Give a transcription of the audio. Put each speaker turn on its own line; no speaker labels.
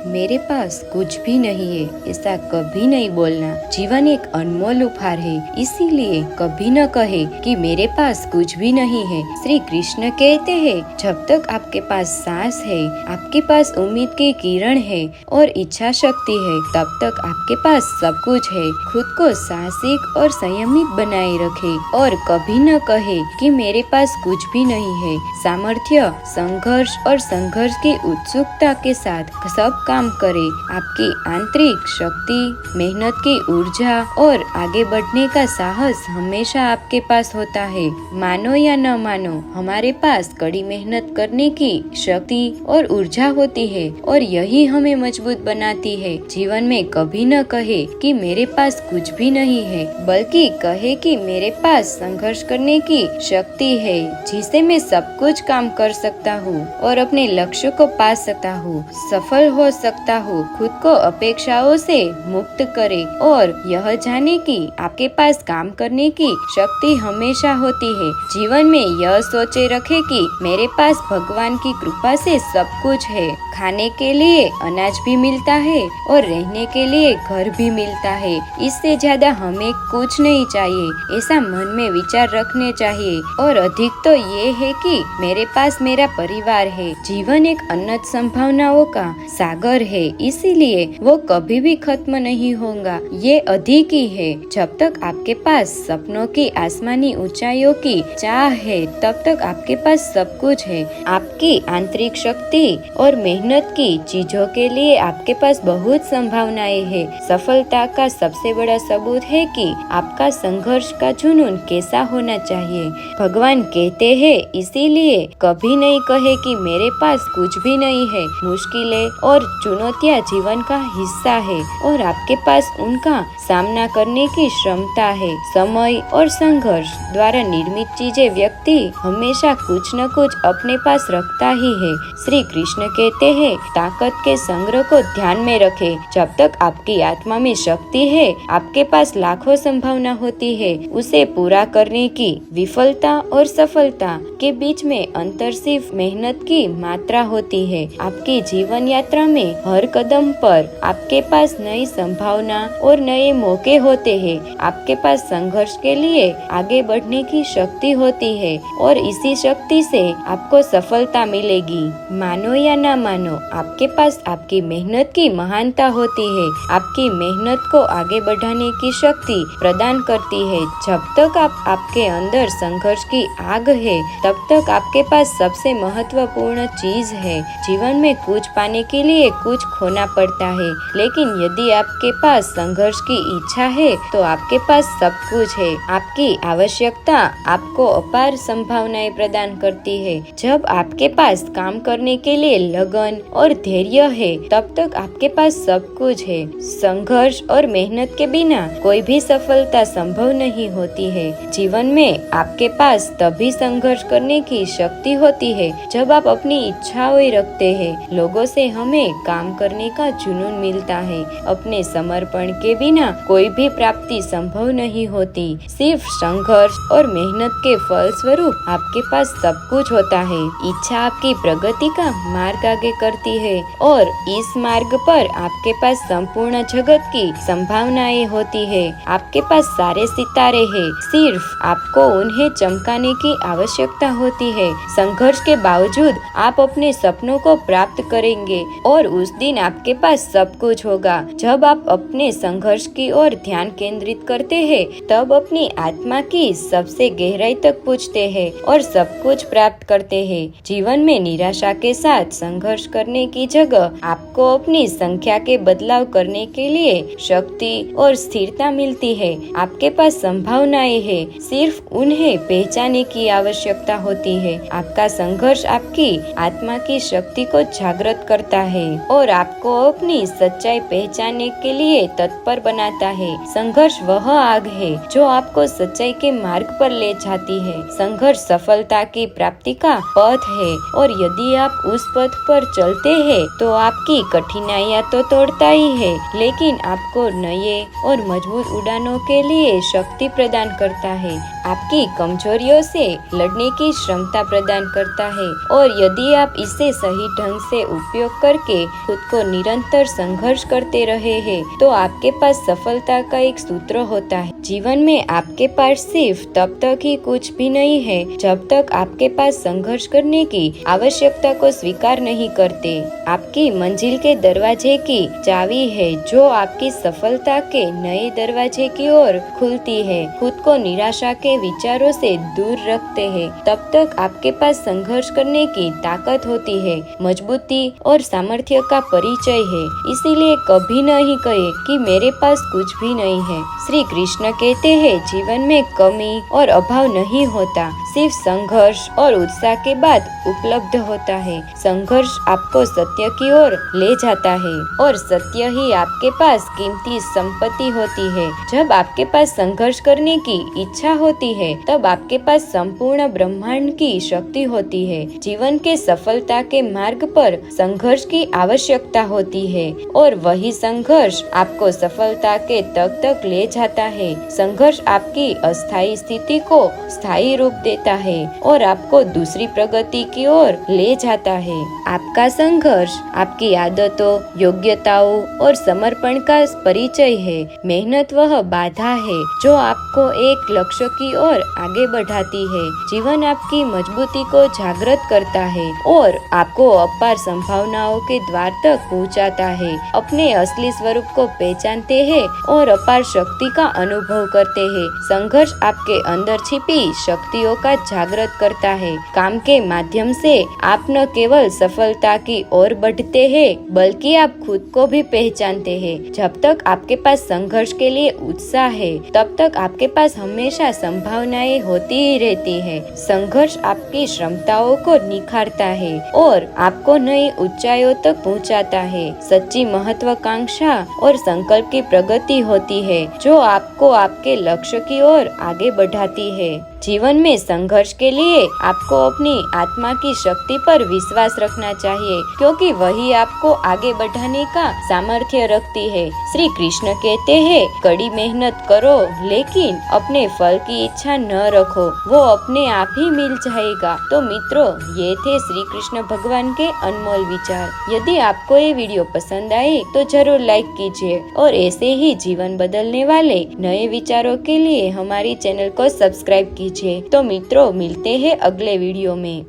मेरे पास कुछ भी नहीं है ऐसा कभी नहीं बोलना। जीवन एक अनमोल उपहार है, इसीलिए कभी न कहे कि मेरे पास कुछ भी नहीं है। श्री कृष्ण कहते हैं, जब तक आपके पास सांस है, आपके पास उम्मीद की किरण है और इच्छा शक्ति है, तब तक आपके पास सब कुछ है। खुद को साहसिक और संयमित बनाए रखे और कभी न कहे कि मेरे पास कुछ भी नहीं है। सामर्थ्य, संघर्ष और संघर्ष की उत्सुकता के साथ सब काम करे। आपकी आंतरिक शक्ति, मेहनत की ऊर्जा और आगे बढ़ने का साहस हमेशा आपके पास होता है। मानो या न मानो, हमारे पास कड़ी मेहनत करने की शक्ति और ऊर्जा होती है और यही हमें मजबूत बनाती है। जीवन में कभी न कहे कि मेरे पास कुछ भी नहीं है, बल्कि कहे कि मेरे पास संघर्ष करने की शक्ति है, जिसे मैं सब कुछ काम कर सकता हूँ और अपने लक्ष्य को पा सकता हूँ, सफल हो सकता हूँ। खुद को अपेक्षाओं से मुक्त करे और यह जाने कि आपके पास काम करने की शक्ति हमेशा होती है। जीवन में यह सोचे रखे कि मेरे पास भगवान की कृपा से सब कुछ है। खाने के लिए अनाज भी मिलता है और रहने के लिए घर भी मिलता है। इससे ज्यादा हमें कुछ नहीं चाहिए, ऐसा मन में विचार रखने चाहिए। और अधिक तो ये है कि मेरे पास मेरा परिवार है। जीवन एक अनंत संभावनाओं का सागर है, इसीलिए वो कभी भी खत्म नहीं होगा। ये अधिक ही है। जब तक आपके पास सपनों की आसमानी ऊंचाइयों की चाह है, तब तक आपके पास सब कुछ है। आपकी आंतरिक शक्ति और मेहनत की चीजों के लिए आपके पास बहुत संभावनाएं है। सफलता का सबसे बड़ा सबूत है कि आपका संघर्ष का जुनून कैसा होना चाहिए। भगवान कहते हैं, इसीलिए कभी नहीं कहे कि मेरे पास कुछ भी नहीं है। मुश्किलें और चुनौतियां जीवन का हिस्सा है और आपके पास उनका सामना करने की क्षमता है। समय और संघर्ष द्वारा निर्मित चीजें व्यक्ति हमेशा कुछ न कुछ अपने पास रखता ही है। श्री कृष्ण कहते हैं, ताकत के संग्रह को ध्यान में रखें। जब तक आपकी आत्मा में शक्ति है, आपके पास लाखों संभावना होती है उसे पूरा करने की। विफलता और सफलता के बीच में अंतर सिर्फ मेहनत की मात्रा होती है। आपकी जीवन यात्रा में हर कदम पर आपके पास नई संभावना और नए मौके होते हैं। आपके पास संघर्ष के लिए आगे बढ़ने की शक्ति होती है और इसी शक्ति से आपको सफलता मिलेगी। मानो या ना मानो, आपके पास आपकी मेहनत की महानता होती है। आपकी मेहनत को आगे बढ़ाने की शक्ति प्रदान करती है। जब तक आपके अंदर संघर्ष की आग है, तब तक आपके पास सबसे महत्वपूर्ण चीज है। जीवन में कुछ पाने के लिए कुछ खोना पड़ता है, लेकिन यदि आपके पास संघर्ष की इच्छा है, तो आपके पास सब कुछ है। आपकी आवश्यकता आपको अपार संभावनाएं प्रदान करती है। जब आपके पास काम करने के लिए लगन और धैर्य है, तब तक आपके पास सब कुछ है। संघर्ष और मेहनत के बिना कोई भी सफलता संभव नहीं होती है। जीवन में आपके पास तभी संघर्ष करने की शक्ति होती है जब आप अपनी इच्छाएं रखते हैं। लोगों से हमें काम करने का जुनून मिलता है। अपने समर्पण के बिना कोई भी प्राप्ति संभव नहीं होती। सिर्फ संघर्ष और मेहनत के फल स्वरूप आपके पास सब कुछ होता है। इच्छा आपकी प्रगति का मार्ग आगे करती है और इस मार्ग पर आपके पास संपूर्ण जगत की संभावनाएं होती है। आपके पास सारे सितारे हैं, सिर्फ आपको उन्हें चमकाने की आवश्यकता होती है। संघर्ष के बावजूद आप अपने सपनों को प्राप्त करेंगे और उस दिन आपके पास सब कुछ होगा। जब आप अपने संघर्ष की ओर ध्यान केंद्रित करते हैं, तब अपनी आत्मा की सबसे गहराई तक पूछते हैं और सब कुछ प्राप्त करते हैं। जीवन में निराशा के साथ संघर्ष करने की जगह आपको अपनी संख्या के बदलाव करने के लिए शक्ति और स्थिरता मिलती है। आपके पास संभावनाएं हैं, सिर्फ उन्हें पहचानने की आवश्यकता होती है। आपका संघर्ष आपकी आत्मा की शक्ति को जागृत करता है और आपको अपनी सच्चाई पहचानने के लिए तत्पर बनाता है। संघर्ष वह आग है जो आपको सच्चाई के मार्ग पर ले जाती है। संघर्ष सफलता की प्राप्ति का पथ है और यदि आप उस पथ पर चलते हैं, तो आपकी कठिनाइयां तो तोड़ता ही है, लेकिन आपको नए और मजबूत उड़ानों के लिए शक्ति प्रदान करता है। आपकी कमजोरियों से लड़ने की क्षमता प्रदान करता है और यदि आप इसे सही ढंग से उपयोग करके खुद को निरंतर संघर्ष करते रहे हैं तो आपके पास सफलता का एक सूत्र होता है। जीवन में आपके पास सिर्फ तब तक ही कुछ भी नहीं है जब तक आपके पास संघर्ष करने की आवश्यकता को स्वीकार नहीं करते। आपकी मंजिल के दरवाजे की चाबी है जो आपकी सफलता के नए दरवाजे की ओर खुलती है। खुद को निराशा के विचारों से दूर रखते हैं तब तक आपके पास संघर्ष करने की ताकत होती है, मजबूती और सामर्थ्य का परिचय है। इसीलिए कभी नहीं कहे कि मेरे पास कुछ भी नहीं है। श्री कृष्ण कहते हैं जीवन में कमी और अभाव नहीं होता, सिर्फ संघर्ष और उत्साह के बाद उपलब्ध होता है। संघर्ष आपको सत्य की ओर ले जाता है और सत्य ही आपके पास कीमती संपत्ति होती है। जब आपके पास संघर्ष करने की इच्छा होती है तब आपके पास संपूर्ण ब्रह्मांड की शक्ति होती है। जीवन के सफलता के मार्ग पर संघर्ष की आवश्यकता होती है और वही संघर्ष आपको सफलता के तक ले जाता है। संघर्ष आपकी अस्थायी स्थिति को स्थायी रूप देता है और आपको दूसरी प्रगति की ओर ले जाता है। आपका संघर्ष आपकी आदतों, योग्यताओं और समर्पण का परिचय है। मेहनत वह बाधा है जो आपको एक लक्ष्य की ओर आगे बढ़ाती है। जीवन आपकी मजबूती को जागृत करता है और आपको अपार संभावनाओं के द्वार तक पहुंचाता है। अपने असली स्वरूप को पहचानते हैं और अपार शक्ति का अनुभव करते हैं। संघर्ष आपके अंदर छिपी शक्तियों का जागृत करता है। काम के माध्यम से आप न केवल सफलता की ओर बढ़ते हैं बल्कि आप खुद को भी पहचानते हैं। जब तक आपके पास संघर्ष के लिए उत्साह है तब तक आपके पास हमेशा संभावनाएं होती ही रहती है। संघर्ष आपकी क्षमताओं को निखारता है और आपको नई ऊंचाइयों तक पहुंचाता है। सच्ची महत्वाकांक्षा और संकल्प की प्रगति होती है जो आपको आपके लक्ष्य की ओर आगे बढ़ाती है। जीवन में संघर्ष के लिए आपको अपनी आत्मा की शक्ति पर विश्वास रखना चाहिए क्योंकि वही आपको आगे बढ़ाने का सामर्थ्य रखती है। श्री कृष्ण कहते हैं कड़ी मेहनत करो लेकिन अपने फल की इच्छा न रखो, वो अपने आप ही मिल जाएगा। तो मित्रों, ये थे श्री कृष्ण भगवान के अनमोल विचार। यदि आपको ये वीडियो पसंद आए तो जरूर लाइक कीजिए और ऐसे ही जीवन बदलने वाले नए विचारों के लिए हमारी चैनल को सब्सक्राइब कीजिए। तो मित्रों, मिलते हैं अगले वीडियो में।